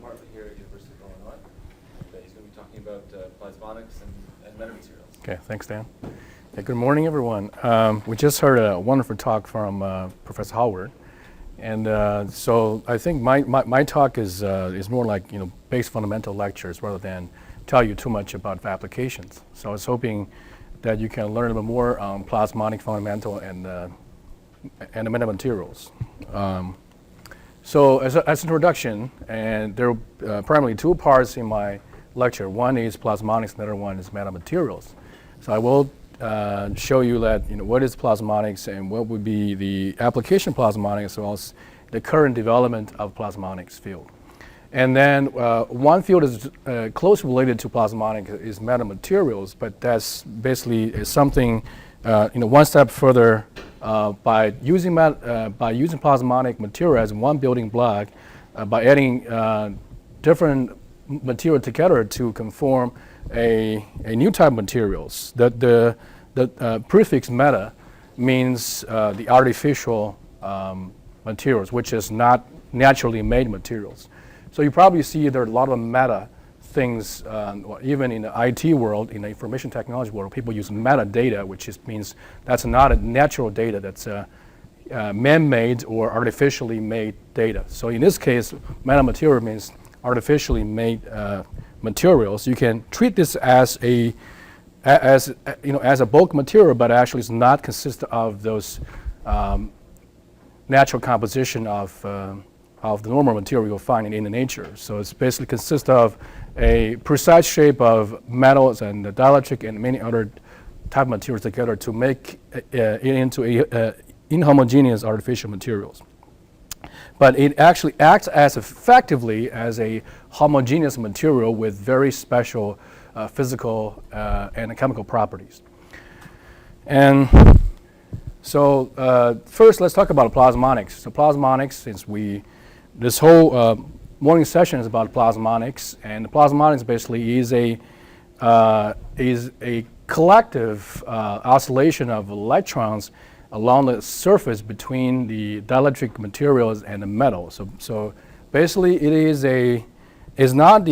department here at University of Illinois. And, he's going to be talking about plasmonics and metamaterials. Okay, thanks, Dan. Yeah, good morning, everyone. We just heard a wonderful talk from Professor Howard. And so I think my talk is more like, base fundamental lectures rather than tell you too much about the applications. So I was hoping that you can learn a bit more on plasmonic fundamental and the metamaterials. So as an introduction, and there are primarily two parts in my lecture. One is plasmonics, another one is metamaterials. So I will show you that what is plasmonics and what would be the application of plasmonics, as well as the current development of plasmonics field. And then one field is closely related to plasmonics is metamaterials, but that's basically something one step further by using plasmonic material as one building block, by adding different material together to conform a new type of materials. The prefix meta means the artificial materials, which is not naturally made materials. So you probably see there are a lot of meta things, even in the IT world, in the information technology world, people use metadata, which means that's not a natural data, that's man-made or artificially made data. So in this case, metamaterial means artificially made materials. You can treat this as a bulk material, but actually it's not consist of those natural composition of the normal material you'll find in the nature. So it's basically consists of a precise shape of metals and the dielectric and many other type of materials together to make it into inhomogeneous artificial materials. But it actually acts as effectively as a homogeneous material with very special physical and chemical properties. And so first let's talk about plasmonics. So plasmonics, since this whole morning session is about plasmonics, and the plasmonics basically is a collective oscillation of electrons along the surface between the dielectric materials and the metal. So basically it's not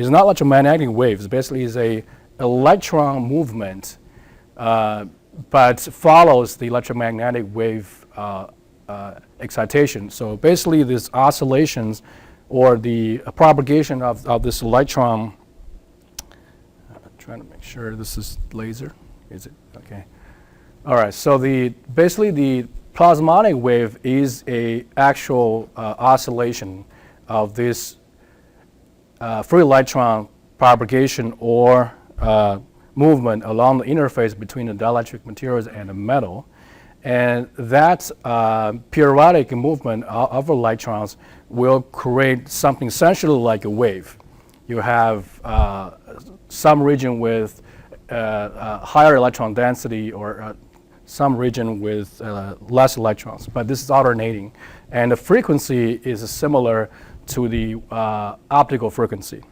electromagnetic waves. Basically it's a electron movement, but follows the electromagnetic wave excitation. So basically these oscillations or the propagation of this electron, I'm trying to make sure this is laser, is it? Okay. All right, so basically the plasmonic wave is a actual oscillation of this free electron propagation or movement along the interface between the dielectric materials and the metal. And that periodic movement of electrons will create something essentially like a wave. You have some region with higher electron density or some region with less electrons, but this is alternating. And the frequency is similar to the optical frequency.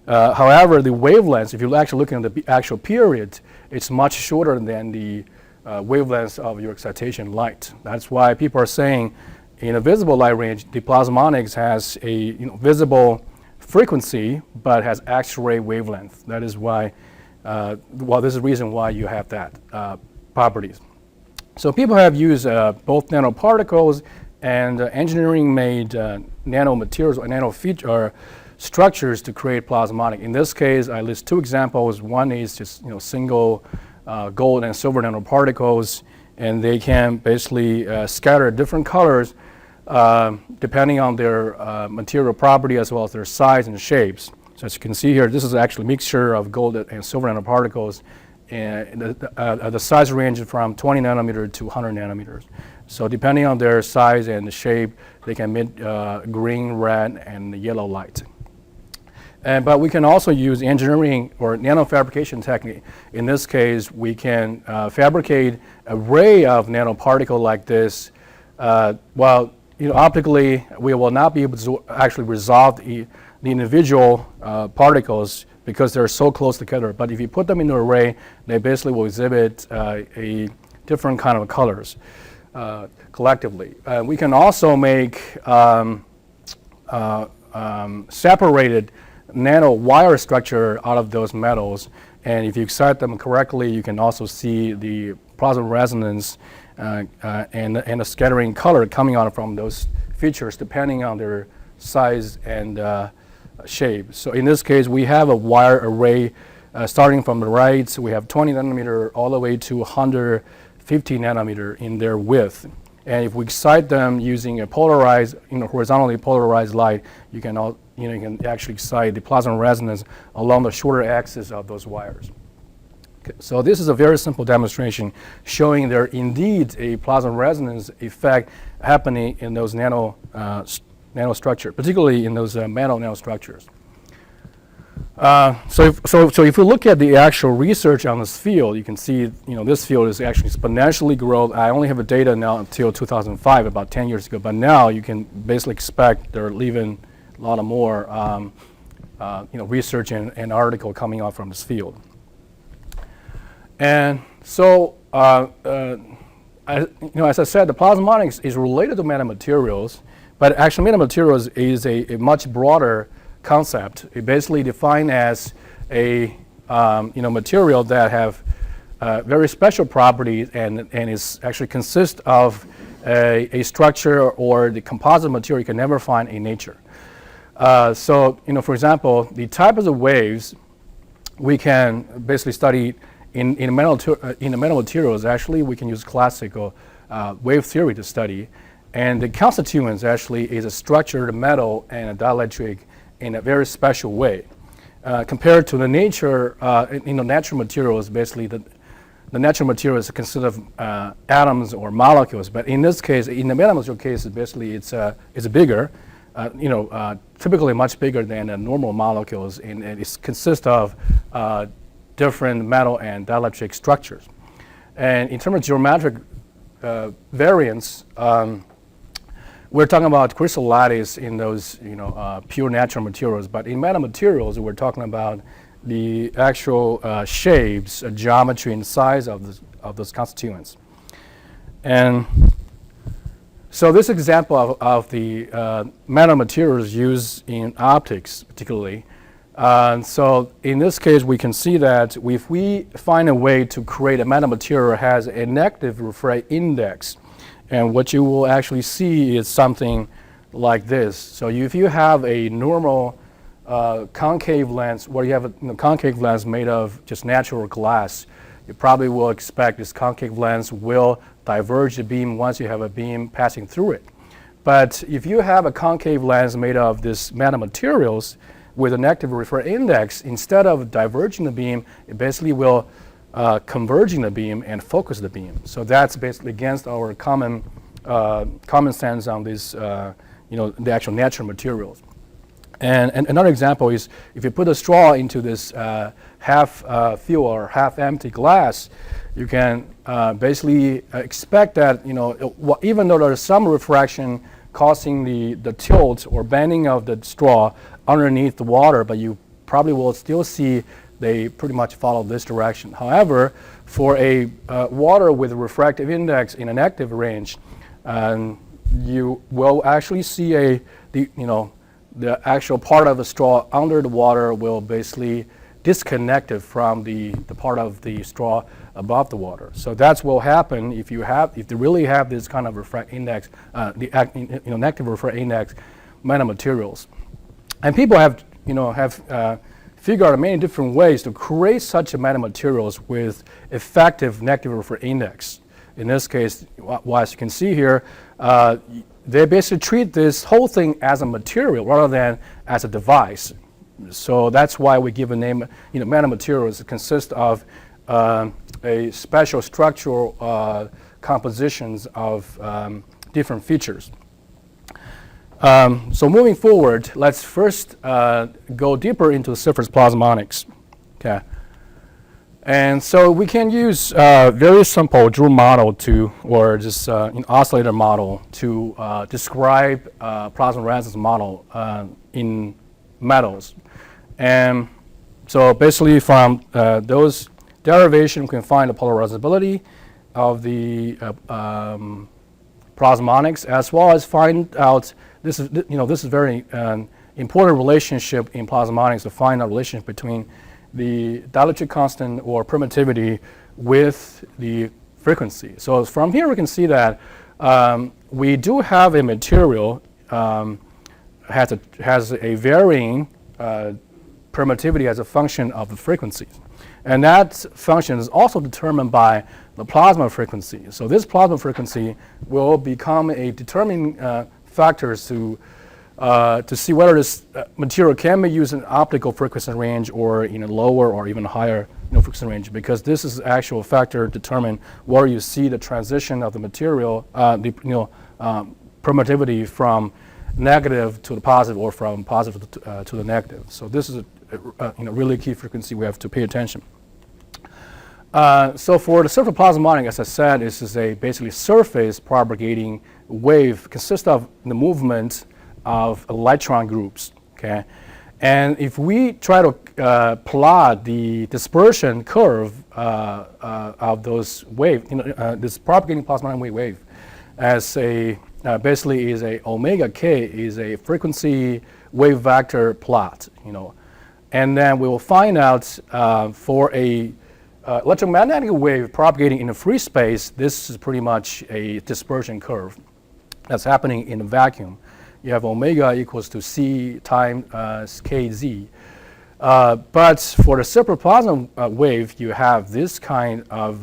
However, the wavelengths, if you're actually looking at the actual period, it's much shorter than the wavelengths of your excitation light. That's why people are saying in a visible light range, the plasmonics has a visible frequency, but has X-ray wavelength. That is why, this is the reason why you have that properties. So people have used both nanoparticles and engineering-made nanomaterials or nanofeature structures to create plasmonic. In this case, I list two examples. One is just single gold and silver nanoparticles, and they can basically scatter different colors depending on their material property as well as their size and shapes. So as you can see here, this is actually a mixture of gold and silver nanoparticles, and the size range from 20 nanometers to 100 nanometers. So depending on their size and the shape, they can emit green, red, and yellow light. But we can also use engineering or nanofabrication technique. In this case, we can fabricate an array of nanoparticles like this. Optically, we will not be able to actually resolve the individual particles because they're so close together. But if you put them in an array, they basically will exhibit a different kind of colors collectively. We can also make separated nanowire structure out of those metals. And if you excite them correctly, you can also see the plasma resonance and the scattering color coming out from those features depending on their size and shape. So in this case, we have a wire array starting from the right. So we have 20 nanometer all the way to 150 nanometer in their width. And if we excite them using a polarized, horizontally polarized light, you can actually excite the plasma resonance along the shorter axis of those wires. Okay, so this is a very simple demonstration showing there indeed a plasma resonance effect happening in those nanostructure, particularly in those metal nanostructures. So if we look at the actual research on this field, you can see this field is actually exponentially growing. I only have the data now until 2005, about 10 years ago, but now you can basically expect there are even a lot of more research and article coming out from this field. And so as I said, the Plasmonics is related to metamaterials, but actually metamaterials is a much broader concept. It basically defined as a material that have very special properties and is actually consists of a structure or the composite material you can never find in nature. So for example, the types of waves we can basically study in the metal materials. Actually, we can use classical wave theory to study, and the constituents actually is a structured metal and a dielectric in a very special way. Compared to the nature, natural materials, basically the natural materials consist of atoms or molecules. But in this case, in the metamaterial case, basically it's bigger, typically much bigger than the normal molecules, and it consists of different metal and dielectric structures. And in terms of geometric variance, we're talking about crystal lattice in those pure natural materials, but in metamaterials, we're talking about the actual shapes, geometry, and size of those constituents. And so this example of the metamaterials used in optics, particularly. So in this case, we can see that if we find a way to create a metamaterial that has a negative refractive index, and what you will actually see is something like this. So if you have a normal concave lens, where you have a concave lens made of just natural glass, you probably will expect this concave lens will diverge the beam once you have a beam passing through it. But if you have a concave lens made of this metamaterials with a negative refractive index, instead of diverging the beam, it basically will converging the beam and focus the beam. So that's basically against our common sense on this, the actual natural materials. And another example is if you put a straw into this half full or half empty glass, you can basically expect that even though there's some refraction causing the tilt or bending of the straw underneath the water, but you probably will still see they pretty much follow this direction. However, for a water with a refractive index in an active range, you will actually see the actual part of the straw under the water will basically disconnected from the part of the straw above the water. So that's what will happen if they really have this kind of refractive index, negative refractive index metamaterials. And people have figured out many different ways to create such a metamaterials with effective negative refractive index. In this case, as you can see here, they basically treat this whole thing as a material rather than as a device. So that's why we give a name, metamaterials consist of a special structural compositions of different features. So moving forward, let's first go deeper into the surface plasmonics. Okay. And so we can use very simple Joule model or just an oscillator model to describe plasma resonance model in metals. And so basically from those derivations, we can find the polarizability of the plasmonics, as well as find out this is very important relationship in plasmonics to find a relationship between the dielectric constant or permittivity with the frequency. So from here we can see that we do have a material has a varying permittivity as a function of the frequency. And that function is also determined by the plasma frequency. So this plasma frequency will become a determining factor to see whether this material can be used in optical frequency range or in a lower or even higher frequency range, because this is actual factor determine where you see the transition of the material, permittivity from negative to the positive or from positive to the negative. So this is a really key frequency we have to pay attention. So for the surface plasmonic, as I said, this is a basically surface propagating wave, consists of the movement of electron groups. Okay, and if we try to plot the dispersion curve of those waves, this propagating plasmonic wave, as a basically is a omega k is a frequency wave vector plot, and then we will find out for a electromagnetic wave propagating in a free space, this is pretty much a dispersion curve that's happening in a vacuum. You have omega equals to c times kz. But for the separate plasma wave, you have this kind of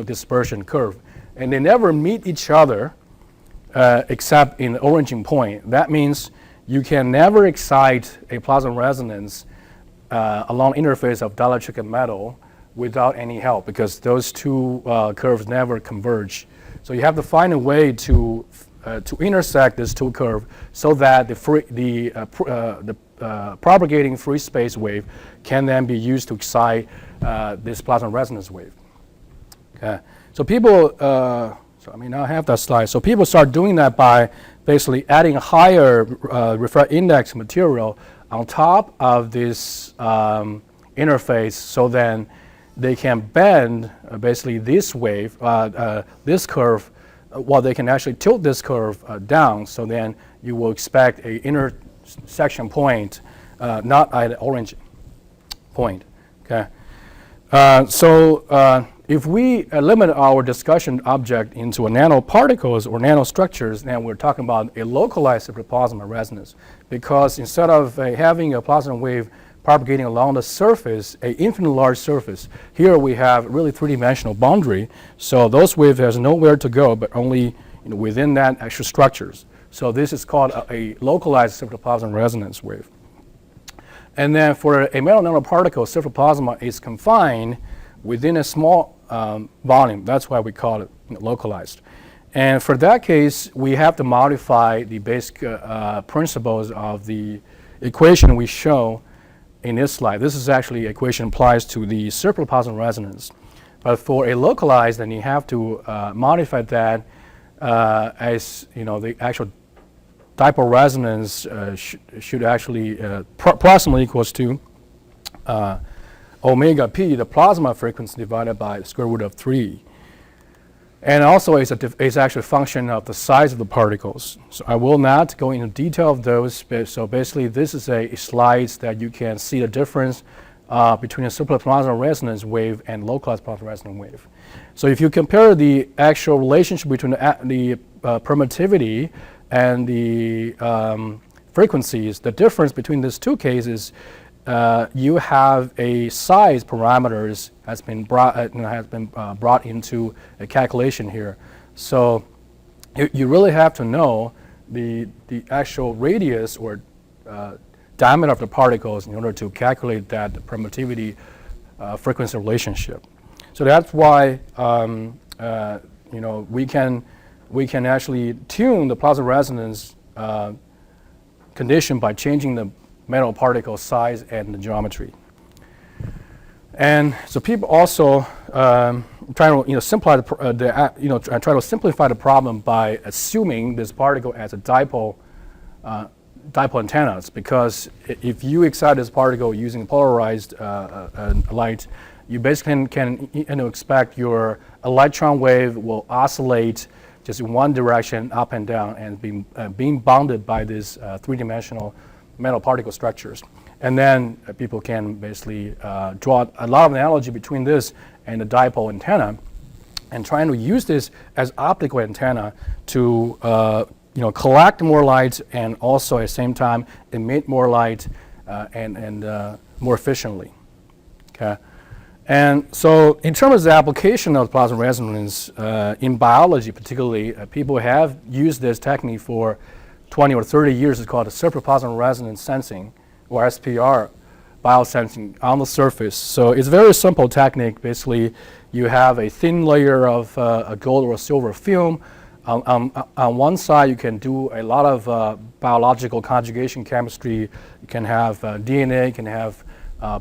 dispersion curve, and they never meet each other except in the origin point. That means you can never excite a plasma resonance along interface of dielectric and metal without any help, because those two curves never converge. So you have to find a way to intersect these two curves so that the propagating free space wave can then be used to excite this plasma resonance wave. Okay, so people, now I have that slide. So people start doing that by basically adding a higher refract index material on top of this interface, so then they can bend basically this wave, this curve, while they can actually tilt this curve down. So then you will expect a intersection point, not at the origin point. Okay. If we limit our discussion object into nanoparticles or nanostructures, then we're talking about a localized plasma resonance, because instead of having a plasma wave propagating along the surface, an infinitely large surface, here we have really three-dimensional boundary. So those waves has nowhere to go, but only within that actual structures. So this is called a localized plasma resonance wave. And then for a metal nanoparticle, surface plasma is confined within a small volume. That's why we call it localized. And for that case, we have to modify the basic principles of the equation we show in this slide. This is actually equation applies to the surface plasma resonance. But for a localized, then you have to modify that as the actual dipole resonance should actually approximately equals to omega p, the plasma frequency, divided by the square root of 3. And also it's actually a function of the size of the particles. So I will not go into detail of those. So basically this is a slide that you can see the difference between a surface plasma resonance wave and localized plasma resonance wave. So if you compare the actual relationship between the permittivity and the frequencies, the difference between these two cases, you have a size parameters has been brought into a calculation here. So you really have to know the actual radius or diameter of the particles in order to calculate that permittivity frequency relationship. So that's why we can actually tune the plasma resonance condition by changing the metal particle size and the geometry. And so people also try to simplify try to simplify the problem by assuming this particle as a dipole antennas, because if you excite this particle using polarized light, you basically can expect your electron wave will oscillate just in one direction, up and down, and being bounded by this three-dimensional metal particle structures. And then people can basically draw a lot of analogy between this and the dipole antenna, and trying to use this as optical antenna to collect more light and also at the same time emit more light and more efficiently. Okay. And so in terms of the application of plasma resonance in biology particularly, people have used this technique for 20 or 30 years. It's called surface plasma resonance sensing, or SPR biosensing on the surface. So it's a very simple technique. Basically, you have a thin layer of a gold or a silver film. On one side, you can do a lot of biological conjugation chemistry. You can have DNA, you can have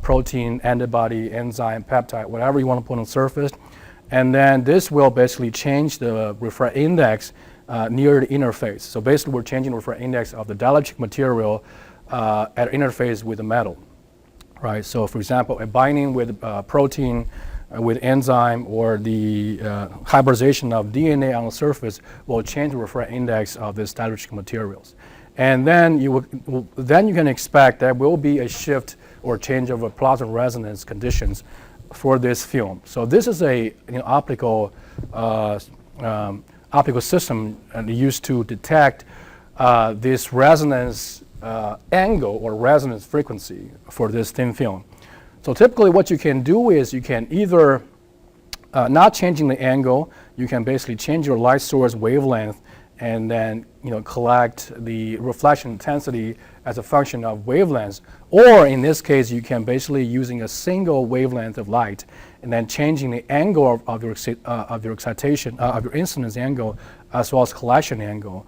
protein, antibody, enzyme, peptide, whatever you want to put on the surface. And then this will basically change the refract index near the interface. So basically, we're changing the refract index of the dielectric material at interface with the metal. Right. So for example, a binding with protein, with enzyme, or the hybridization of DNA on the surface will change the refract index of this dielectric materials. And then you can expect there will be a shift or change of plasma resonance conditions for this film. So this is a optical system used to detect this resonance angle or resonance frequency for this thin film. So typically what you can do is you can either, not changing the angle, you can basically change your light source wavelength and then collect the reflection intensity as a function of wavelengths. Or in this case, you can basically using a single wavelength of light and then changing the angle of your excitation, of your incidence angle, as well as collection angle,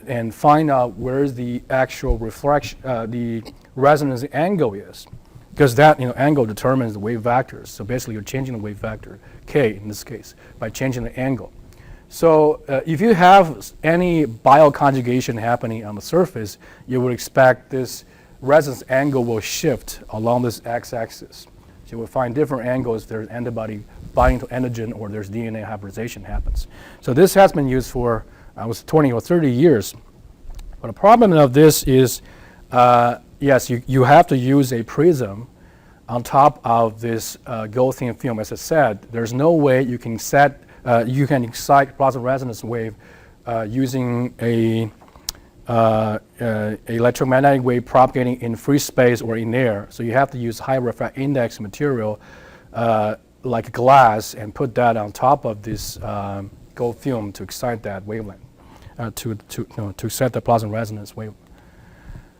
and find out where the actual reflection, the resonance angle is. Because that angle determines the wave vectors. So basically, you're changing the wave vector, k in this case, by changing the angle. So if you have any bioconjugation happening on the surface, you would expect this resonance angle will shift along this x-axis. So you will find different angles if there's antibody binding to antigen or there's DNA hybridization happens. So this has been used for 20 or 30 years. But the problem of this is, yes, you have to use a prism on top of this gold thin film. As I said, there's no way you can excite plasma resonance wave using a electromagnetic wave propagating in free space or in air. So you have to use high refract index material like glass and put that on top of this gold film to excite that wavelength, to excite the plasma resonance wave.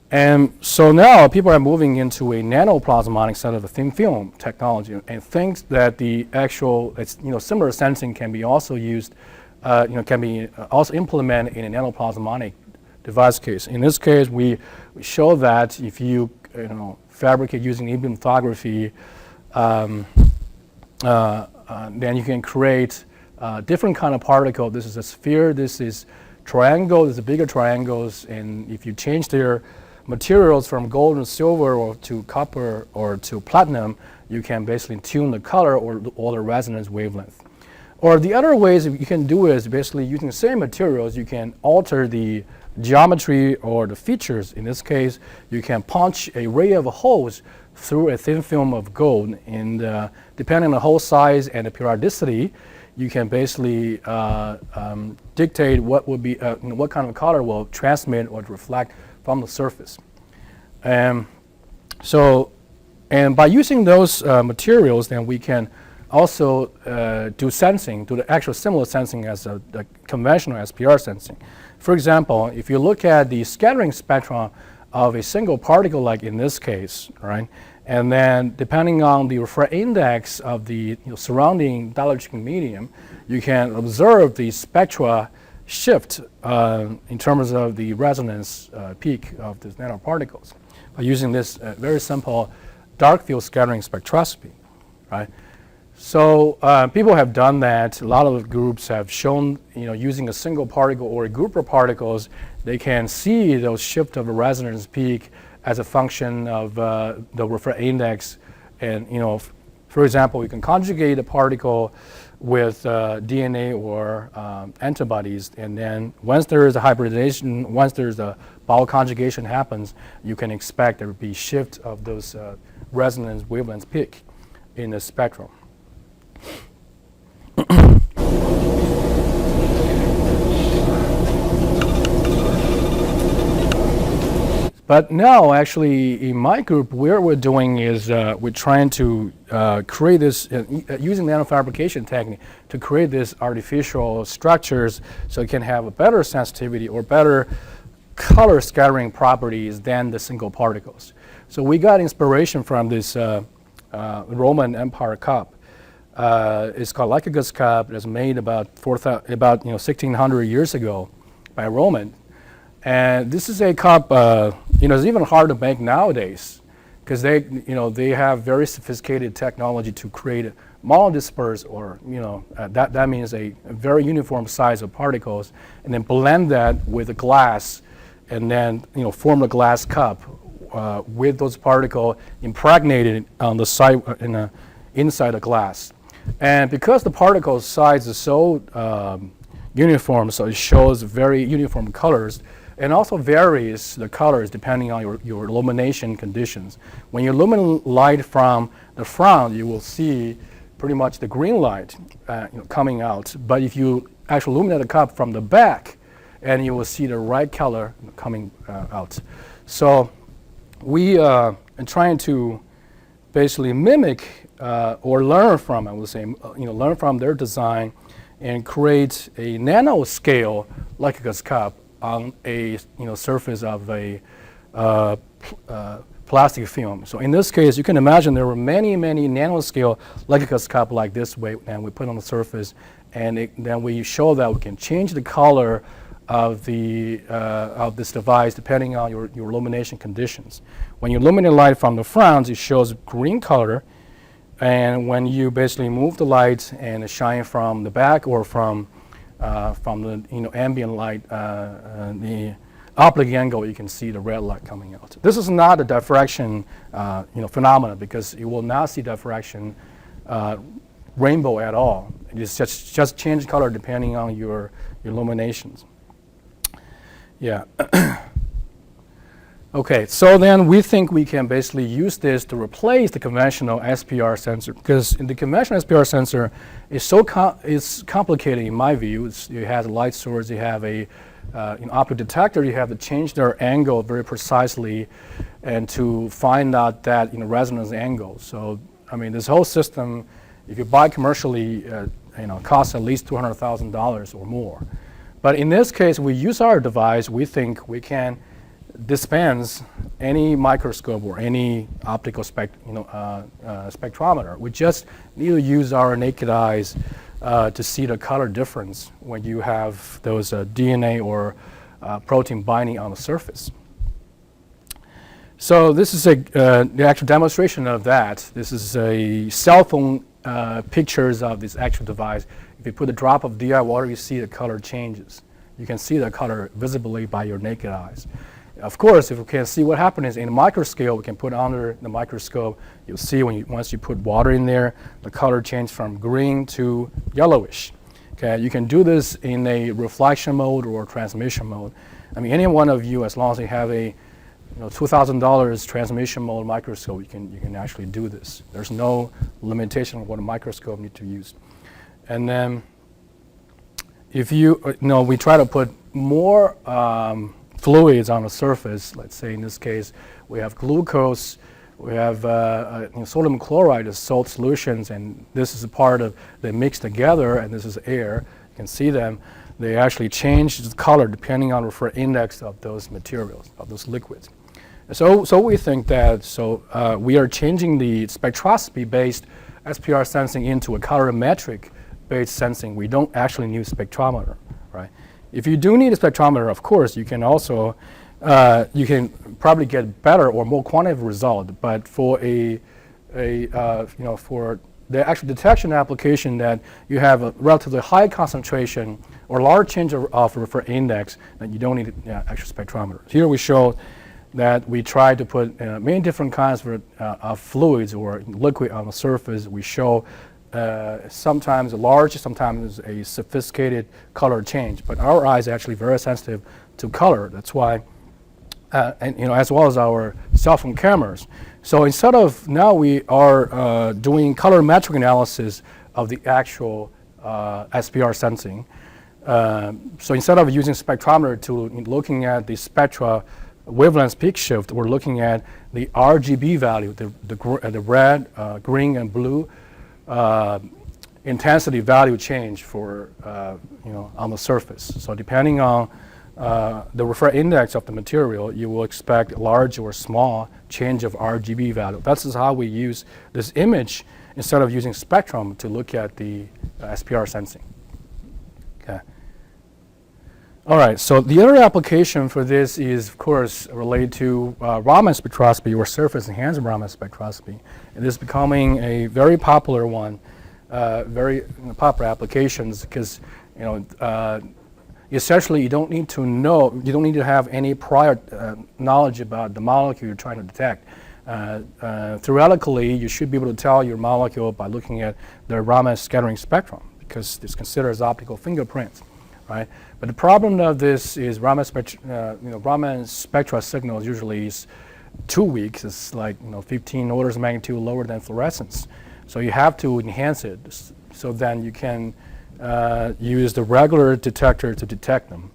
And so now people are moving into a nanoplasmonic side of the thin film technology, and thinks that the actual, similar sensing can be also used, can be also implemented in a nanoplasmonic device case. In this case, we show that if you, fabricate using e-beam lithography, then you can create different kind of particle. This is a sphere. This is triangle. This is bigger triangles, and if you change their materials from gold and silver or to copper or to platinum, you can basically tune the color or the resonance wavelength. Or the other ways you can do is basically using the same materials, you can alter the geometry or the features. In this case, you can punch an array of holes through a thin film of gold, and depending on the hole size and the periodicity, you can basically dictate what would be, what kind of color will transmit or reflect from the surface. And by using those materials, then we can also do sensing, do the actual similar sensing as the conventional SPR sensing. For example, if you look at the scattering spectrum of a single particle, like in this case, right, and then depending on the refract index of the surrounding dielectric medium, you can observe the spectra shift in terms of the resonance peak of these nanoparticles by using this very simple dark field scattering spectroscopy, right? So people have done that. A lot of groups have shown, using a single particle or a group of particles, they can see those shift of a resonance peak as a function of the refract index. And for example, you can conjugate a particle with DNA or antibodies, and then once there is a hybridization, once there's a bioconjugation happens, you can expect there will be shift of those resonance wavelength peak in the spectrum. But now, actually, in my group, what we're doing is we're trying to create this, using nanofabrication technique to create these artificial structures so it can have a better sensitivity or better color scattering properties than the single particles. So we got inspiration from this Roman Empire cup. It's called Lycurgus cup. It was made about 1600 years ago by Roman. And this is a cup, it's even hard to make nowadays because they have very sophisticated technology to create monodisperse, or that means a very uniform size of particles, and then blend that with the glass, and then form a glass cup with those particles impregnated on the side inside the glass. And because the particle size is so uniform, so it shows very uniform colors. And also varies the colors depending on your illumination conditions. When you illuminate light from the front, you will see pretty much the green light coming out. But if you actually illuminate the cup from the back, and you will see the right color coming out. So we are trying to basically mimic or learn from, I would say, learn from their design and create a nanoscale Lycurgus cup on a surface of a plastic film. So in this case, you can imagine there were many nanoscale Lycurgus cup like this way, and we put on the surface, and then we show that we can change the color of this device depending on your illumination conditions. When you illuminate light from the front, it shows green color, and when you basically move the light and shine from the back or from the ambient light, the oblique angle, you can see the red light coming out. This is not a diffraction phenomenon, because you will not see diffraction rainbow at all. It's just change color depending on your illuminations. Yeah. Okay, so then we think we can basically use this to replace the conventional SPR sensor, because in the conventional SPR sensor is it's complicated in my view. You have a light source, you have an optic detector, you have to change their angle very precisely, and to find out that resonance angle. So I mean, this whole system, if you buy commercially, costs at least $200,000 or more. But in this case, we use our device. We think we can dispense any microscope or any optical spectrometer. We just need to use our naked eyes to see the color difference when you have those DNA or protein binding on the surface. So this is the actual demonstration of that. This is a cell phone pictures of this actual device. If you put a drop of DI water, you see the color changes. You can see the color visibly by your naked eyes. Of course, if you can see what happens in a microscale, we can put under the microscope. You'll see once you put water in there, the color changes from green to yellowish. Okay, you can do this in a reflection mode or transmission mode. I mean, any one of you, as long as you have a $2,000 transmission mode microscope, you can actually do this. There's no limitation on what a microscope needs to use. And then, if we try to put more fluids on the surface. Let's say in this case, we have glucose, we have sodium chloride as salt solutions, and this is a part of, they mix together, and this is air. You can see them. They actually change the color depending on the refract index of those materials, of those liquids. So we think that, we are changing the spectroscopy-based SPR sensing into a colorimetric-based sensing. We don't actually need a spectrometer, right? If you do need a spectrometer, of course, you can also, you can probably get better or more quantitative result. But for for the actual detection application that you have a relatively high concentration or large change of refract index, then you don't need an actual spectrometer. Here we show that we try to put many different kinds of fluids or liquid on the surface. We show sometimes large, sometimes a sophisticated color change. But our eyes are actually very sensitive to color. That's why and as well as our cell phone cameras. So instead of now we are doing colorimetric analysis of the actual SPR sensing. So instead of using spectrometer to looking at the spectra wavelength peak shift, we're looking at the RGB value, the red, green, and blue intensity value change for on the surface. So depending on the refract index of the material, you will expect large or small change of RGB value. That's how we use this image instead of using spectrum to look at the SPR sensing. Okay. All right, so the other application for this is, of course, related to Raman spectroscopy or surface enhanced Raman spectroscopy. And this is becoming a very popular one, very popular applications because, essentially you don't need to have any prior knowledge about the molecule you're trying to detect. Theoretically, you should be able to tell your molecule by looking at the Raman scattering spectrum because it's considered as optical fingerprints, right? But the problem of this is Raman spectra signals usually is too weak. It's like 15 orders of magnitude lower than fluorescence. So you have to enhance it so then you can use the regular detector to detect them.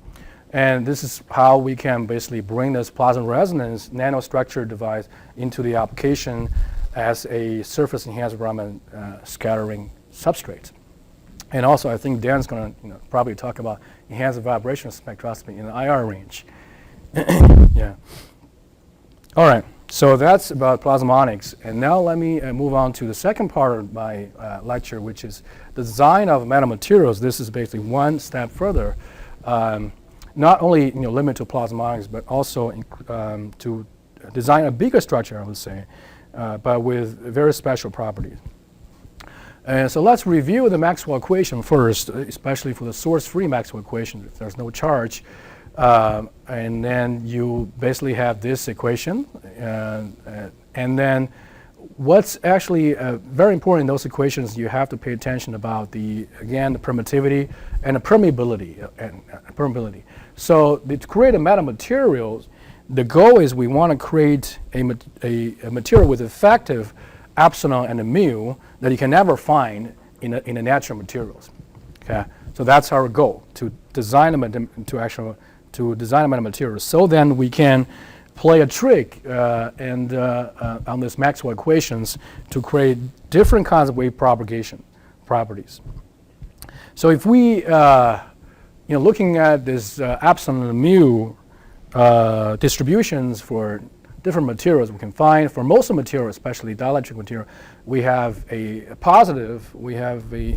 And this is how we can basically bring this plasma resonance nanostructure device into the application as a surface enhanced Raman scattering substrate. And also, I think Dan's going to probably talk about enhanced vibration spectroscopy in the IR range. Yeah. All right. So that's about plasmonics. And now let me move on to the second part of my lecture, which is the design of metamaterials. This is basically one step further. Not only limited to plasmonics, but also to design a bigger structure, I would say, but with very special properties. And so let's review the Maxwell equation first, especially for the source-free Maxwell equation. If there's no charge, and then you basically have this equation, and then what's actually very important in those equations, you have to pay attention about the permittivity and the permeability. So to create a metamaterial, the goal is we want to create a material with effective epsilon and a mu that you can never find in a natural materials. Okay, so that's our goal, to design a metamaterial. So then we can play a trick on this Maxwell equations to create different kinds of wave propagation properties. So if we, looking at this epsilon and mu distributions for different materials we can find, for most of the material, especially dielectric material, we have a positive, we have a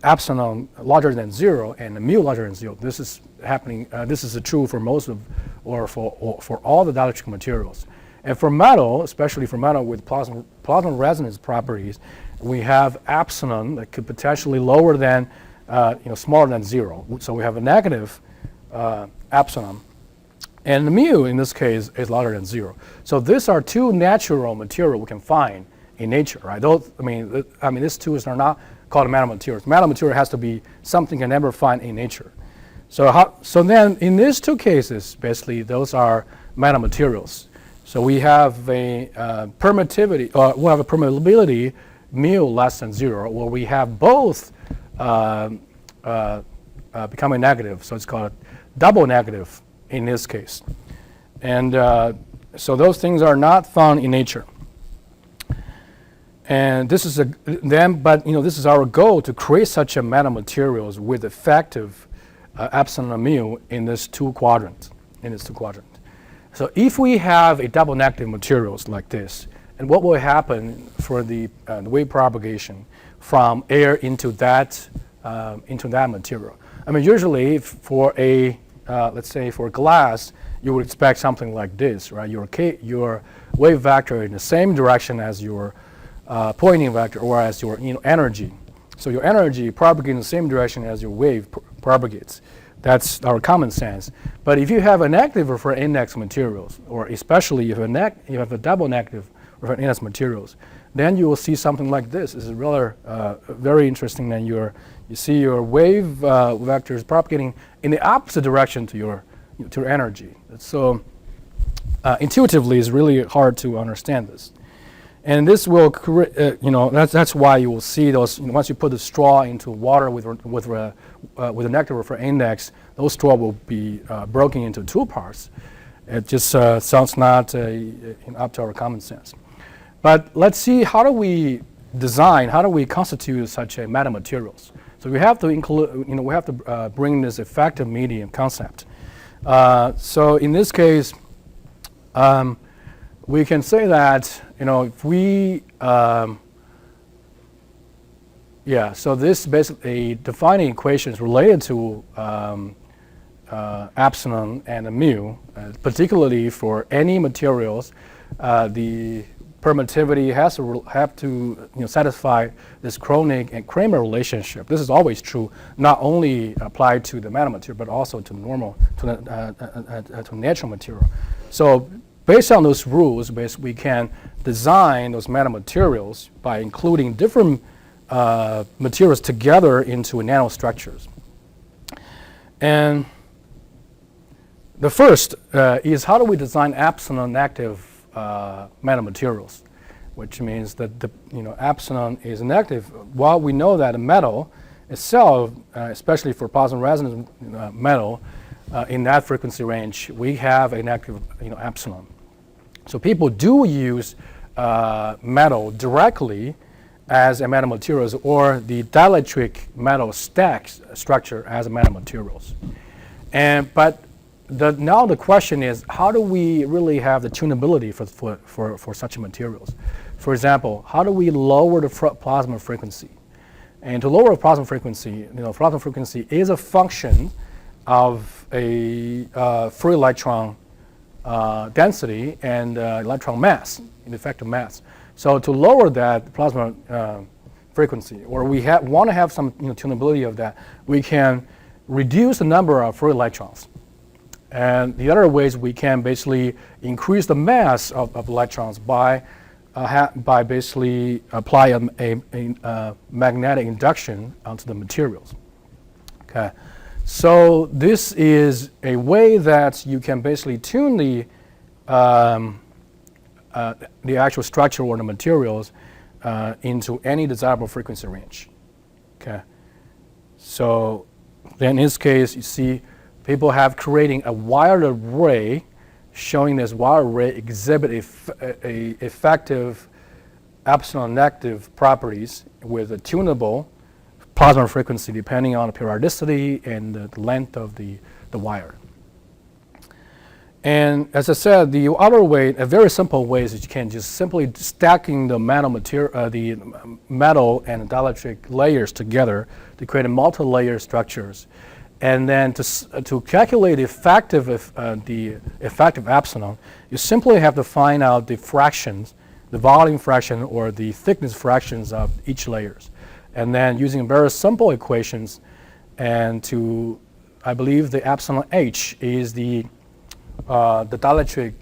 epsilon larger than 0 and a mu larger than 0. This is happening, this is true for most of, or for all the dielectric materials. And for metal, especially for metal with plasma resonance properties, we have epsilon that could potentially lower than, smaller than 0. So we have a negative epsilon. And the mu, in this case, is larger than 0. So these are two natural materials we can find in nature, right? Those, these two are not called metamaterials. Metamaterial has to be something you can never find in nature. So then in these two cases, basically, those are metamaterials. So we have a permittivity, we have a permeability mu less than 0, where we have both becoming negative. So it's called double negative in this case. And so those things are not found in nature. And this is this is our goal, to create such a metamaterials with effective epsilon and mu in this two quadrant. So if we have a double negative materials like this, and what will happen for the wave propagation from air into that material? Usually for a let's say for glass, you would expect something like this, right? Your wave vector in the same direction as your Poynting vector, or as your energy. So your energy propagates in the same direction as your wave propagates. That's our common sense. But if you have a negative refract index materials, or especially if you have a double negative refract index materials, then you will see something like this. This is rather very interesting. Then you see your wave vectors propagating in the opposite direction to your energy. So intuitively, it's really hard to understand this. And this will create, that's why you will see those, once you put the straw into water with a negative reference index, those straw will be broken into two parts. It just sounds not up to our common sense. But let's see, how do we constitute such a metamaterials? So we have to include, we have to bring this effective medium concept. So in this case, we can say that, if we, so this basically defining equations related to epsilon and mu, particularly for any materials, the permittivity has to satisfy this Kronig and Kramer relationship. This is always true, not only applied to the metamaterial, but also to to natural material. So based on those rules, we can design those metamaterials by including different materials together into nanostructures. And the first is, how do we design epsilon active metamaterials, which means that epsilon is negative. While we know that a metal itself, especially for plasma resonance metal, in that frequency range, we have a negative epsilon. So people do use metal directly as a metamaterials, or the dielectric metal stacks structure as a metamaterials. But now the question is, how do we really have the tunability for such materials? For example, how do we lower the plasma frequency? And to lower plasma frequency, plasma frequency is a function of a free electron density and electron mass, effective mass. So to lower that plasma frequency, or we want to have some tunability of that, we can reduce the number of free electrons. And the other ways, we can basically increase the mass of electrons by basically apply a magnetic induction onto the materials. Okay, so this is a way that you can basically tune the actual structure or the materials into any desirable frequency range. Okay, so then in this case, you see, people have creating a wired array, showing this wired array exhibit effective epsilon negative properties with a tunable plasma frequency depending on the periodicity and the length of the wire. And as I said, the other way, a very simple way, is that you can just simply stacking the metal and dielectric layers together to create a multi-layer structures. And then to calculate the effective epsilon, you simply have to find out the fractions, the volume fraction or the thickness fractions of each layers. And then using very simple equations, and I believe the epsilon h is the dielectric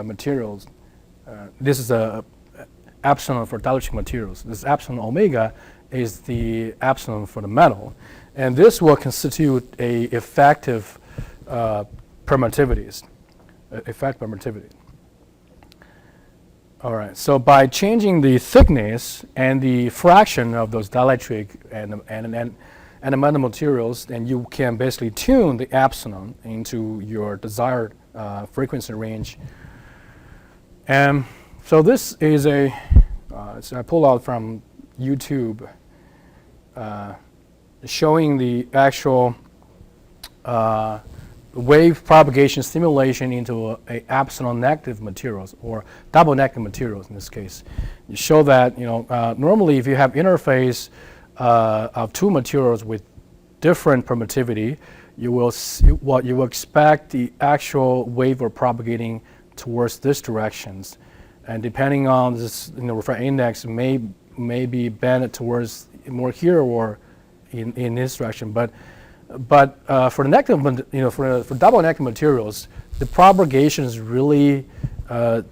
materials. This is a epsilon for dielectric materials. This epsilon omega is the epsilon for the metal. And this will constitute a effective permittivities, effect permittivity. All right, so by changing the thickness and the fraction of those dielectric and the metal materials, then you can basically tune the epsilon into your desired frequency range. And so this is I pull out from YouTube, showing the actual wave propagation stimulation into a epsilon negative materials, or double negative materials in this case. You show that normally if you have interface of two materials with different permittivity, you will expect the actual wave or propagating towards this directions, and depending on this reference index may be bent towards more here or in this direction, but for the negative, for double negative materials, the propagation is really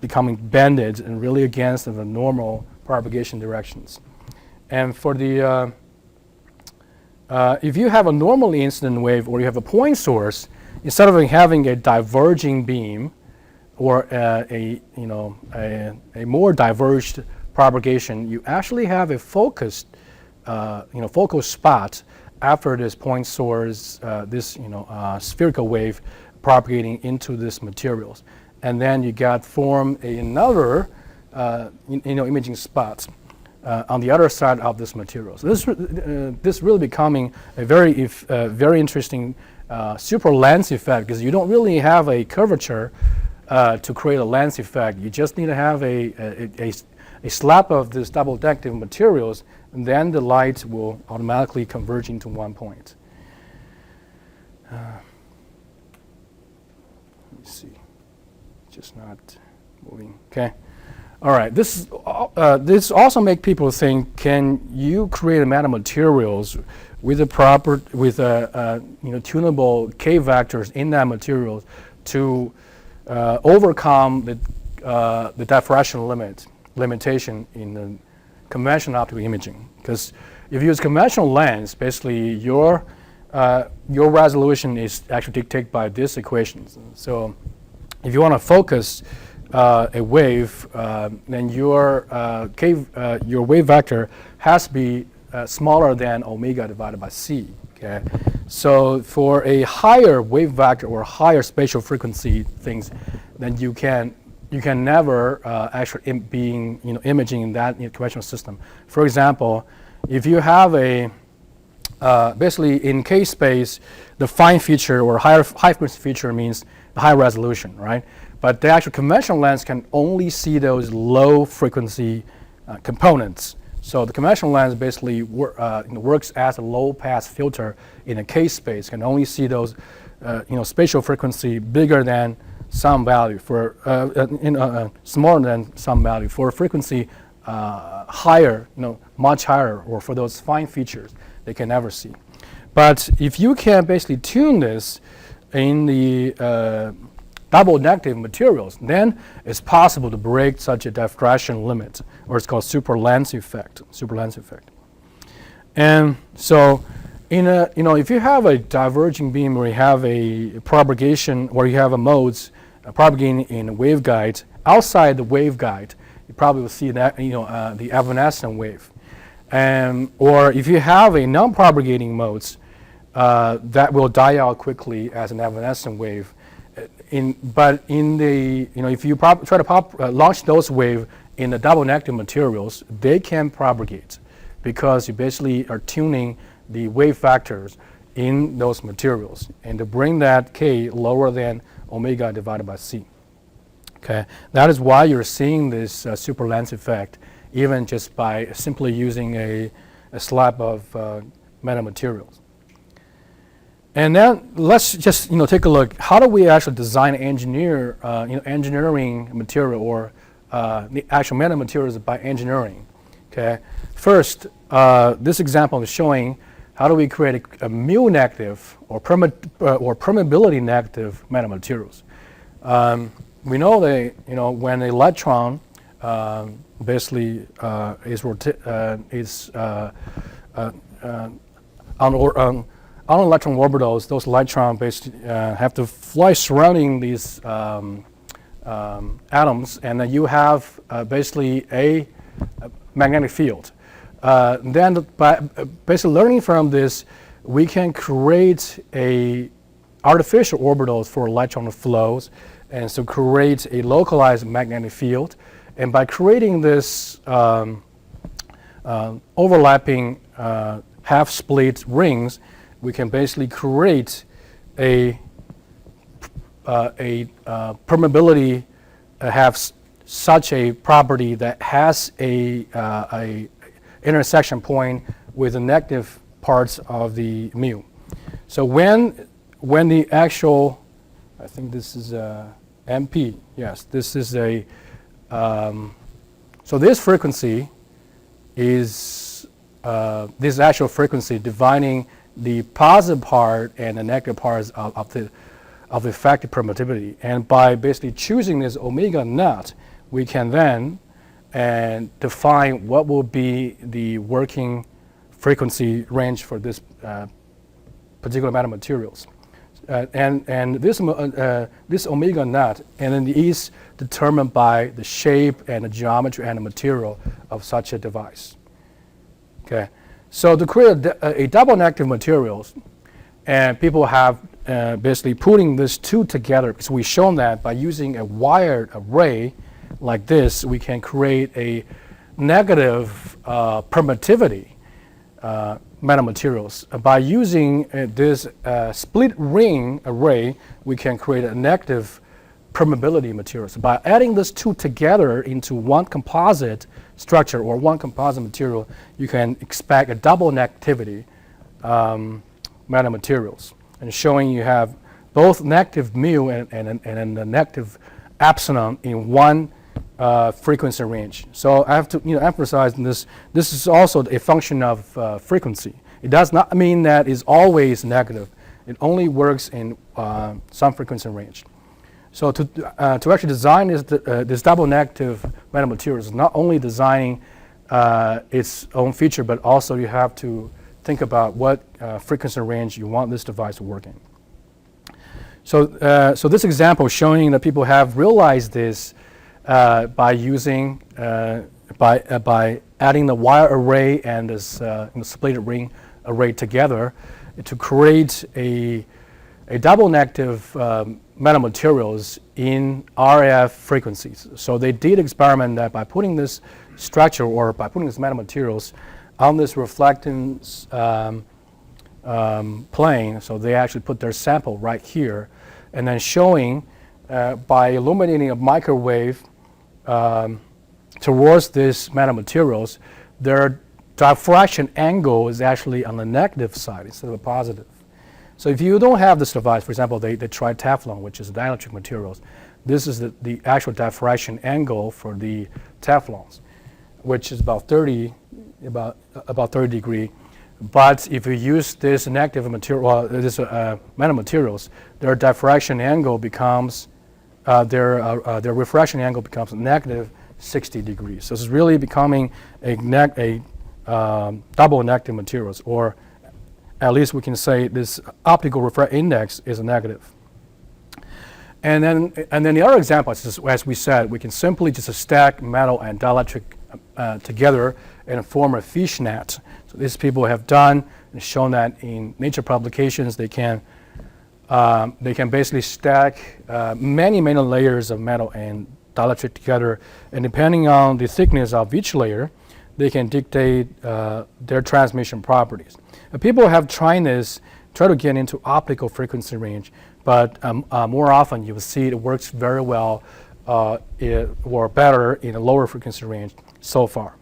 becoming bended and really against the normal propagation directions. And for the if you have a normally incident wave, or you have a point source, instead of having a diverging beam or a more diverged propagation, you actually have a focused, focal spot after this point source, this spherical wave propagating into this materials, and then you got form another imaging spots on the other side of this material. So this really becoming a very interesting super lens effect, because you don't really have a curvature to create a lens effect. You just need to have a slab of this double detective materials, and then the light will automatically converge into one point. Let me see, just not moving. Okay. All right. This also make people think: can you create a metamaterials with a proper tunable K vectors in that material to overcome the diffraction limitation in the conventional optical imaging? Because if you use conventional lens, basically your resolution is actually dictated by these equations. So if you want to focus a wave, then your wave vector has to be smaller than omega divided by c. Okay, so for a higher wave vector or higher spatial frequency things, then you can never actually imaging in that conventional system. For example, if you have a basically in K space, the fine feature or high frequency feature means the high resolution, right? But the actual conventional lens can only see those low frequency components. So the conventional lens basically works as a low pass filter in a K space, can only see those spatial frequency bigger than some value for smaller than some value for frequency higher, much higher, or for those fine features they can never see. But if you can basically tune this in the double negative materials, then it's possible to break such a diffraction limit, or it's called super lens effect. And so, if you have a diverging beam where you have a propagation, or you have a modes propagating in a waveguide, outside the waveguide, you probably will see that the evanescent wave. Or if you have a non-propagating modes, that will die out quickly as an evanescent wave. But in the if you try to launch those waves in the double negative materials, they can propagate because you basically are tuning the wave factors in those materials, and to bring that K lower than omega divided by c. Okay, that is why you're seeing this super lens effect, even just by simply using a slab of metamaterials. And then let's just take a look. How do we actually design engineering material, or the actual metamaterials by engineering? Okay. First, this example is showing how do we create a mu negative or permeability negative metamaterials. We know that when an electron basically is on electron orbitals, those electrons basically have to fly surrounding these atoms, and then you have basically a magnetic field. Then by basically learning from this, we can create a artificial orbitals for electron flows, and so create a localized magnetic field. And by creating this overlapping half-split rings, we can basically create a permeability have such a property that has a intersection point with the negative parts of the mu. So when the actual, I think this is MP, yes, this is a, so this frequency is this actual frequency dividing the positive part and the negative parts of the effective permittivity. And by basically choosing this omega naught, we can then define what will be the working frequency range for this particular metamaterials. and this omega naught, and then is determined by the shape and the geometry and the material of such a device. Okay, so to create a double negative materials, and people have basically putting these two together, because we've shown that by using a wired array like this, we can create a negative permittivity metamaterials. By using this split ring array, we can create a negative permeability materials. By adding these two together into one composite structure or one composite material, you can expect a double negativity metamaterials, and showing you have both negative mu and a negative epsilon in one frequency range. So I have to emphasize this. This is also a function of frequency. It does not mean that it's always negative. It only works in some frequency range. So to actually design this double negative metamaterials, not only designing its own feature, but also you have to think about what frequency range you want this device to work in. So this example showing that people have realized this by using by adding the wire array and this split ring array together to create a double negative metamaterials in RF frequencies. So they did experiment that by putting this structure or by putting this metamaterials on this reflectance plane. So they actually put their sample right here, and then showing by illuminating a microwave towards this metamaterials, their diffraction angle is actually on the negative side instead of a positive. So if you don't have this device, for example, they tried Teflon, which is dielectric materials. This is the actual diffraction angle for the Teflons, which is about 30 degree. But if you use this negative material, this metamaterials, their diffraction angle becomes their refraction angle becomes negative 60 degrees. So it's really becoming a double negative materials, or at least we can say this optical refraction index is a negative. And then the other example is, as we said, we can simply just stack metal and dielectric together and form a fishnet. So these people have done and shown that in Nature publications they can basically stack many layers of metal and dielectric together, and depending on the thickness of each layer, they can dictate their transmission properties. People have tried this, try to get into optical frequency range, but more often you will see it works very well or better in a lower frequency range so far.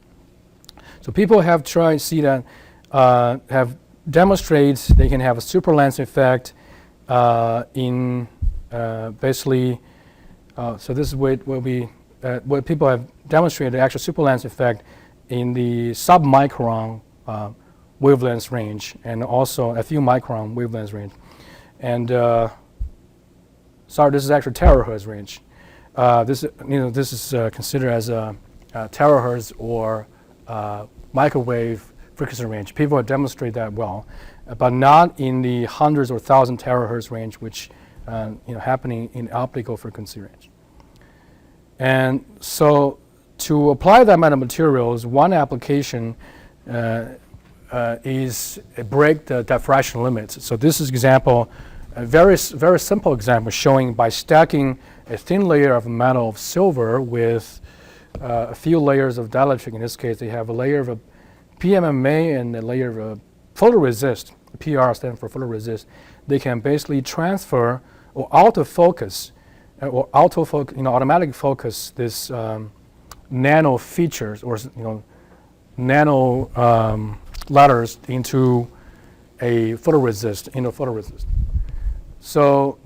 So people have tried to see that, have demonstrated they can have a super lens effect in basically, so this is what people have demonstrated, the actual super lens effect in the sub-micron wavelength range, and also a few micron wavelength range. And sorry, this is actually terahertz range. This is considered as a terahertz or microwave frequency range. People have demonstrated that well, but not in the hundreds or thousand terahertz range, which happening in optical frequency range. And so to apply that metamaterials, one application is break the diffraction limits. So this is example, a very simple example showing by stacking a thin layer of metal of silver with a few layers of dielectric. In this case, they have a layer of a PMMA and a layer of a photoresist. PR stands for photoresist. They can basically transfer or autofocus automatic focus this nano features or nano letters into a photoresist. So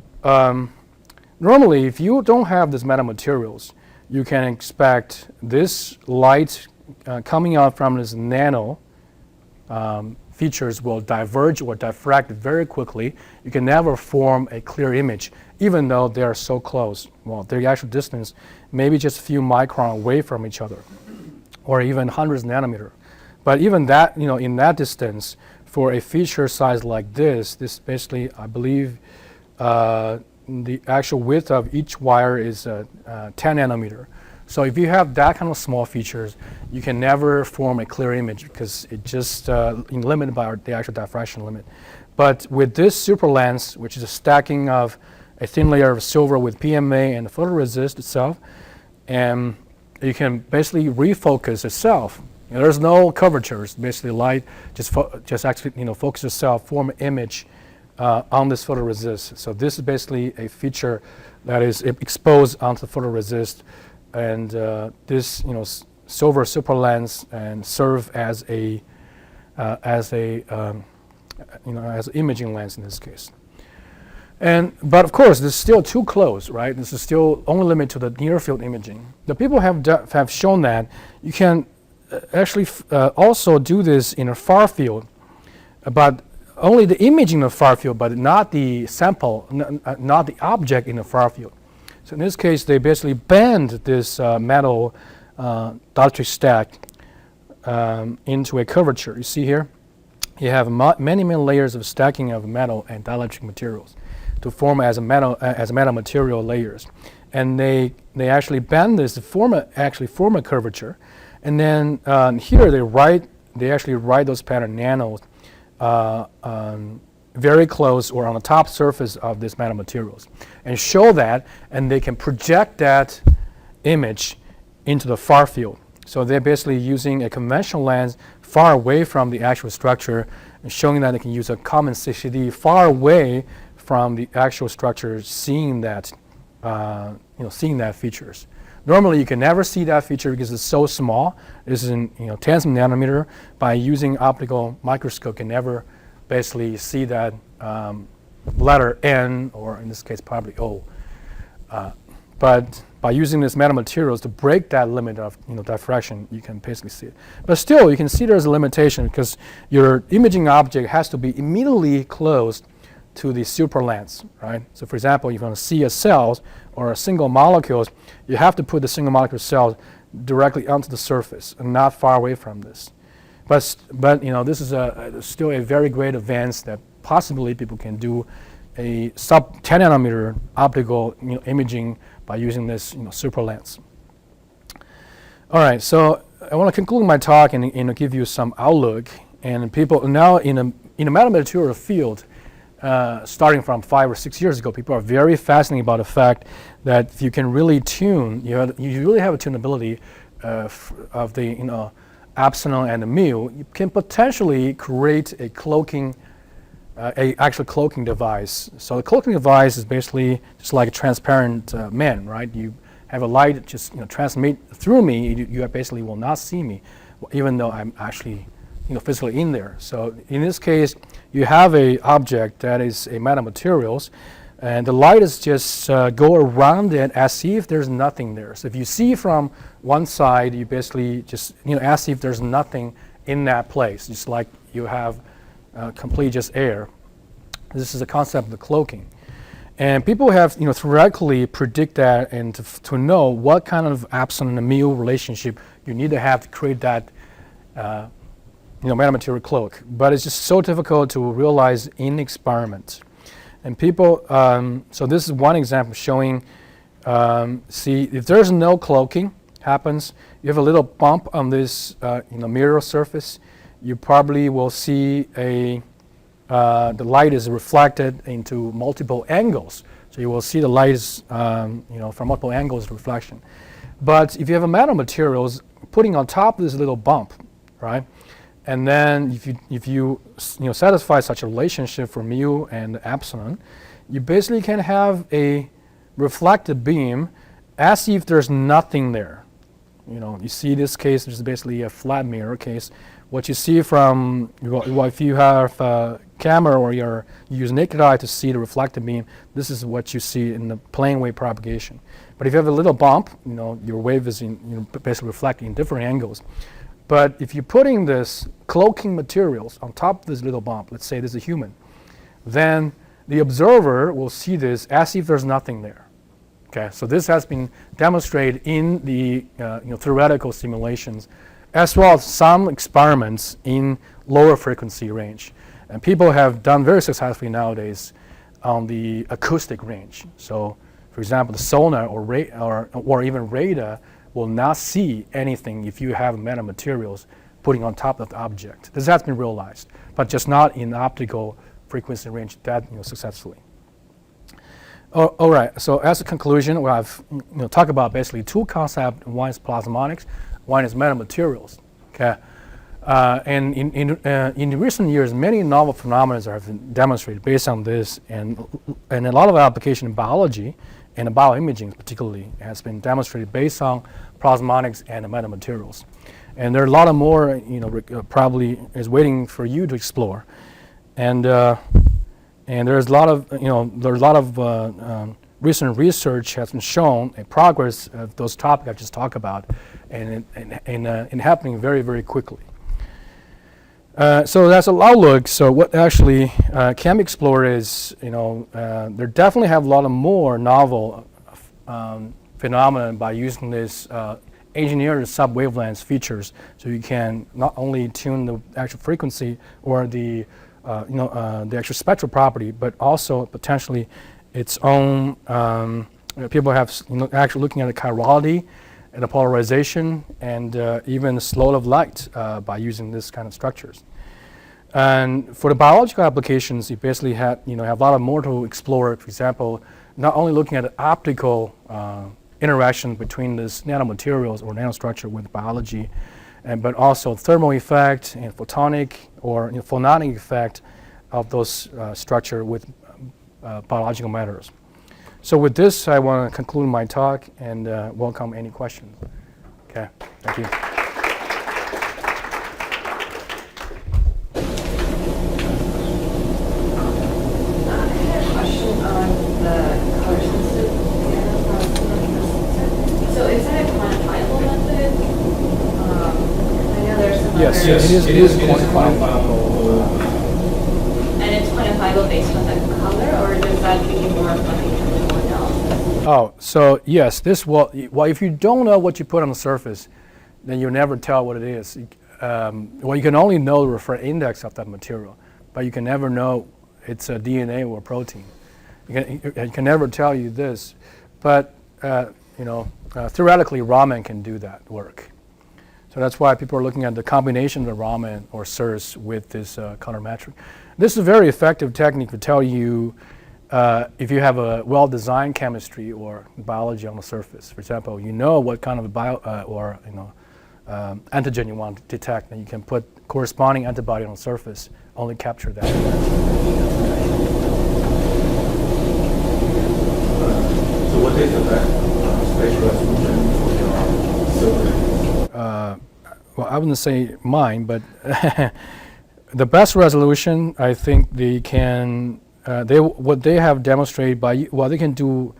normally, if you don't have this metamaterials, you can expect this light coming out from this nano features will diverge or diffract very quickly. You can never form a clear image, even though they are so close. Well, their actual distance maybe just a few micron away from each other, or even hundreds of nanometer. But even that, in that distance, for a feature size like this basically, I believe, the actual width of each wire is 10 nanometer. So if you have that kind of small features, you can never form a clear image because it just limited by the actual diffraction limit. But with this super lens, which is a stacking of a thin layer of silver with PMA and the photoresist itself, and you can basically refocus itself. There's no curvatures. Basically, light just actually focus itself, form an image on this photoresist. So this is basically a feature that is exposed onto the photoresist, and this silver super lens and serve as a as an imaging lens in this case. But of course, this is still too close, right? This is still only limited to the near field imaging. The people have shown that you can actually also do this in a far field, but only the imaging of far field, but not the sample, not the object in the far field. So in this case, they basically bend this metal dielectric stack into a curvature. You see here, you have many layers of stacking of metal and dielectric materials to form as metamaterial layers, and they actually bend this to form a curvature, and then here they actually write those pattern nanos very close or on the top surface of this metamaterials, and show that, and they can project that image into the far field. So they're basically using a conventional lens far away from the actual structure, and showing that they can use a common CCD far away from the actual structure, seeing that features. Normally, you can never see that feature because it's so small. This is in tens of nanometer. By using optical microscope, can never basically see that letter N, or in this case probably O. But by using this metamaterials to break that limit of diffraction, you can basically see it. But still, you can see there's a limitation because your imaging object has to be immediately close to the super lens, right? So for example, if you want to see a cell or a single molecules, you have to put the single molecule cells directly onto the surface and not far away from this. But this is still a very great advance that possibly people can do a sub 10 nanometer optical imaging by using this super lens. All right, so I want to conclude my talk and give you some outlook. And people now in a metamaterial field, starting from 5 or 6 years ago, people are very fascinated about the fact that if you can really tune, you really have a tunability of the epsilon and the mu, you can potentially create a actual cloaking device. So the cloaking device is basically just like a transparent man, right? You have a light just transmit through me. You basically will not see me, even though I'm actually physically in there. So in this case, you have a object that is a metamaterials, and the light is just go around it as if there's nothing there. So if you see from one side, you basically just as if there's nothing in that place, just like you have complete just air. This is the concept of the cloaking, and people have theoretically predict that and to know what kind of epsilon and mu relationship you need to have to create that metamaterial cloak, but it's just so difficult to realize in experiments. And people, so this is one example showing, see if there's no cloaking happens, you have a little bump on this mirror surface, you probably will see the light is reflected into multiple angles. So you will see the light is, from multiple angles reflection. But if you have a metamaterials putting on top of this little bump, right? And then if you satisfy such a relationship for mu and epsilon, you basically can have a reflected beam as if there's nothing there. You see this case, this is basically a flat mirror case. What you see from, if you have a camera or you use naked eye to see the reflected beam, this is what you see in the plane wave propagation. But if you have a little bump, your wave is basically reflecting in different angles. But if you're putting this cloaking materials on top of this little bump, let's say this is a human, then the observer will see this as if there's nothing there. Okay, so this has been demonstrated in the theoretical simulations, as well as some experiments in lower frequency range. And people have done very successfully nowadays on the acoustic range. So, for example, the sonar or even radar will not see anything if you have metamaterials putting on top of the object. This has been realized, but just not in optical frequency range that successfully. All right. So as a conclusion, we have talked about basically two concepts. One is plasmonics, one is metamaterials. Okay. And in recent years, many novel phenomena have been demonstrated based on this, and a lot of application in biology and bioimaging particularly has been demonstrated based on plasmonics and metamaterials. And there are a lot of more, probably is waiting for you to explore. And there's a lot of recent research has been shown a progress of those topics I just talked about, and happening very, very quickly. So that's a outlook. So what actually can be explored is, there definitely have a lot of more novel phenomena by using this engineered sub-wavelength features. So you can not only tune the actual frequency or the actual spectral property, but also potentially its own. People have actually looking at the chirality and the polarization and even the slope of light by using this kind of structures. And for the biological applications, you basically have a lot of more to explore. For example, not only looking at the optical interaction between this nanomaterials or nanostructure with biology, but also thermal effect and photonic or phononic effect of those structure with biological matters. So with this, I want to conclude my talk and welcome any questions. Okay, thank you. Yes, it is quantifiable. And it's quantifiable based on the color, or does that give you more of like more analysis? Oh, so yes, well, if you don't know what you put on the surface, then you'll never tell what it is. Well, you can only know the reference index of that material, but you can never know it's a DNA or a protein. You can never tell you this, but theoretically, Raman can do that work. So that's why people are looking at the combination of the Raman or SIRS with this color metric. This is a very effective technique to tell you if you have a well-designed chemistry or biology on the surface. For example, you know what kind of antigen you want to detect, and you can put corresponding antibody on the surface, only capture that. So what is the best spatial resolution for your silver? Well, I wouldn't say mine, but the best resolution, I think they can. What they have demonstrated they can do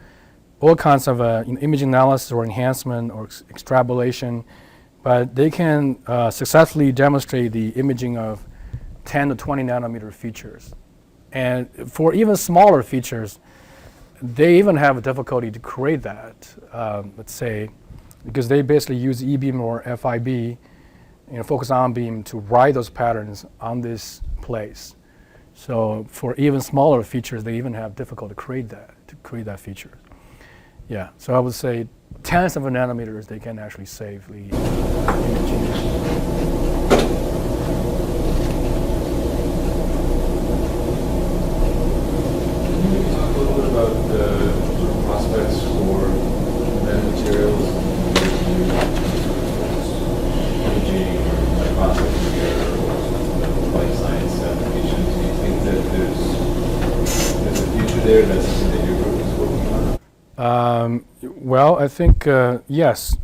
all kinds of imaging analysis or enhancement or extrapolation, but they can successfully demonstrate the imaging of 10 to 20 nanometer features. And for even smaller features, they even have a difficulty to create that, let's say, because they basically use E-beam or FIB, focus on beam to write those patterns on this place. So for even smaller features, they even have difficulty to create that feature. Yeah, so I would say tens of nanometers, they can actually save the imaging. Can you talk a little bit about the prospects for metamaterials, imaging or processing or life science applications? Do you think that there's a future there? That's something that your group is working on? Well, I think yes,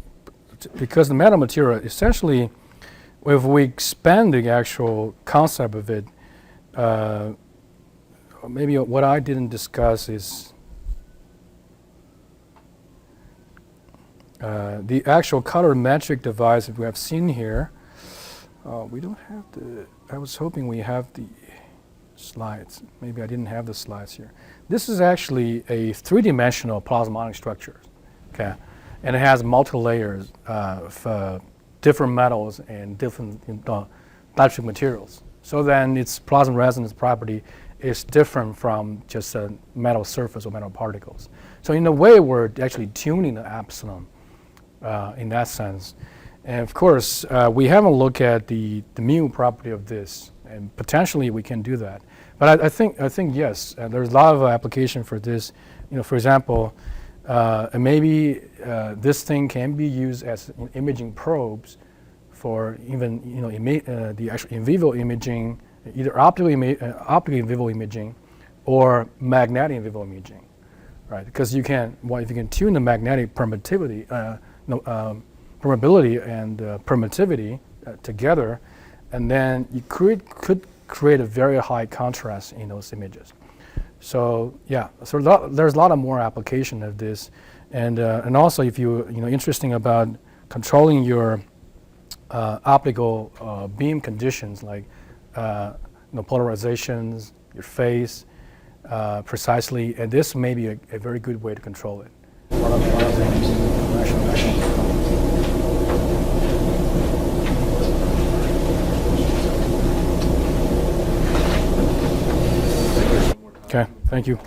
because the metamaterial essentially, if we expand the actual concept of it, maybe what I didn't discuss is the actual colorimetric device that we have seen here. We don't have I was hoping we have the slides. Maybe I didn't have the slides here. This is actually a three-dimensional plasmonic structure, okay? And it has multiple layers of different metals and different electric materials. So then its plasma resonance property is different from just a metal surface or metal particles. So in a way, we're actually tuning the epsilon in that sense. And of course, we haven't looked at the mu property of this, and potentially we can do that. But I think yes, there's a lot of application for this. For example, maybe this thing can be used as imaging probes for even the actual in vivo imaging, either optical in vivo imaging or magnetic in vivo imaging, right? Because if you can tune the magnetic permittivity, permeability and permittivity together, and then you could create a very high contrast in those images. So yeah, so there's a lot of more application of this, and also if you're interesting about controlling your optical beam conditions like polarizations, your phase, precisely, and this may be a very good way to control it. One of them using rational. Okay, thank you.